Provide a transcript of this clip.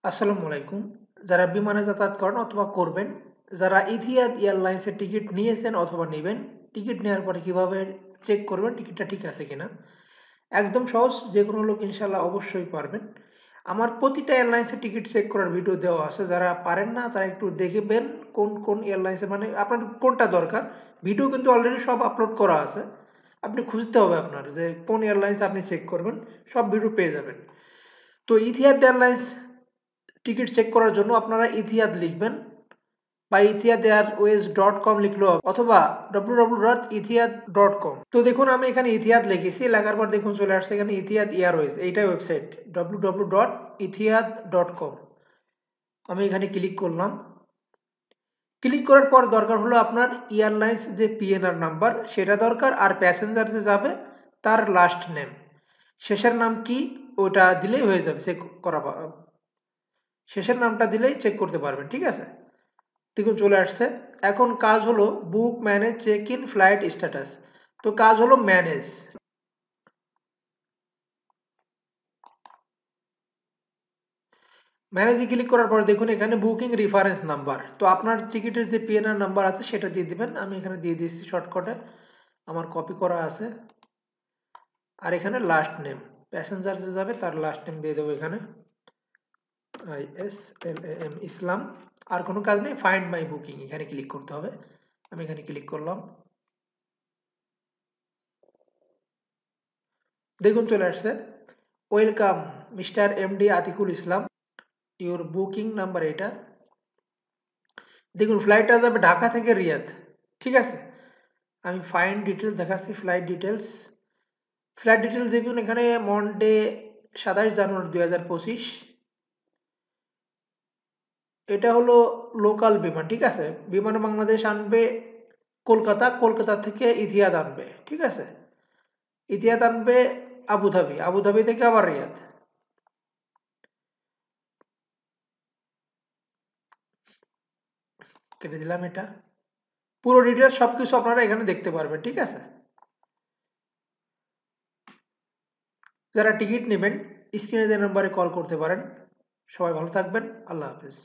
আসসালামু আলাইকুম। যারা বিমানে যাতায়াত করেন অথবা করবেন, যারা ইথিহাদ এয়ারলাইন্সের টিকিট নিয়েছেন অথবা নিবেন, টিকিট নেওয়ার পরে কিভাবে চেক করবেন টিকিটটা ঠিক আছে কিনা? একদম সহজ, যে কোনো লোক ইনশাল্লাহ অবশ্যই পারবেন। আমার প্রতিটা এয়ারলাইন্সের টিকিট চেক করার ভিডিও দেওয়া আছে। যারা পারেন না তারা একটু দেখবেন কোন কোন এয়ারলাইন্সে, মানে আপনার কোনটা দরকার। ভিডিও কিন্তু অলরেডি সব আপলোড করা আছে। আপনি খুঁজতে হবে আপনার যে কোন এয়ারলাইন্স আপনি চেক করবেন, সব ভিডিও পেয়ে যাবেন। তো ইথিহাদ এয়ারলাইন্স টিকিট চেক করার জন্য আপনারা ইথিহাদ লিখবেন বা ইথিহাদ এয়ারওয়েজ .com লিখলেও হবে, অথবা www.etihad.com। তো দেখুন আমি এখানে ইথিহাদ লিখেছি, লেখার পর দেখুন চলে আসছে এখানে ইথিহাদ এয়ারওয়েজ, এইটাই ওয়েবসাইট www.etihad.com। আমি এখানে ক্লিক করলাম। ক্লিক করার পর দরকার হলো আপনার এয়ারলাইন্স যে পিএনআর নাম্বার সেটা দরকার, আর প্যাসেঞ্জার যে যাবে তার লাস্ট নেম, শেষের নাম কি ওটা দিলেই হয়ে যাবে। চেক করা, শেষের নামটা দিলেই চেক করতে পারবেন, ঠিক আছে। দেখুন চলে আসছে। এখন কাজ হলো book, manage, check in, flight status. তো কাজ হলো ম্যানেজ। ম্যানেজে ক্লিক করার পর দেখুন এখানে বুকিং রেফারেন্স নাম্বার। তো আপনার টিকিটের যে পিএনআর নাম্বার আছে সেটা দিয়ে দিবেন। আমি এখানে দিয়ে দিচ্ছি শর্টকাটে, আমার কপি করা আছে। আর এখানে লাস্ট নেম, প্যাসেঞ্জার যে যাবে তার লাস্ট নেম দিয়ে দেবো এখানে, ISLAM, ইসলাম। আর কোনো কাজ নেই, ফাইন্ড মাই বুকিং এখানে ক্লিক করতে হবে। আমি এখানে ক্লিক করলাম। দেখুন চলে আসছে, welcome mister MD Atikul Islam, your booking number এটা। দেখুন ফ্লাইটটা যাবে ঢাকা থেকে রিয়াদ, ঠিক আছে। আমি ফাইন ডিটেলস দেখাচ্ছি, ফ্লাইট ডিটেলস দেখুন এখানে মনডে 27 জানুয়ারি 2025। এটা হলো লোকাল বিমান, ঠিক আছে। বিমান বাংলাদেশ আনবে কলকাতা, কলকাতা থেকে ইতিহাদ আনবে, ঠিক আছে। ইতিহাদ আনবে আবুধাবি, আবুধাবি থেকে আবার রিয়াদ। কেটে দিলাম এটা। পুরো ডিটেলস সবকিছু আপনারা এখানে দেখতে পারবেন, ঠিক আছে। যারা টিকিট নেবেন স্ক্রিনে দেওয়া নাম্বারে কল করতে পারেন। সবাই ভালো থাকবেন, আল্লাহ হাফেজ।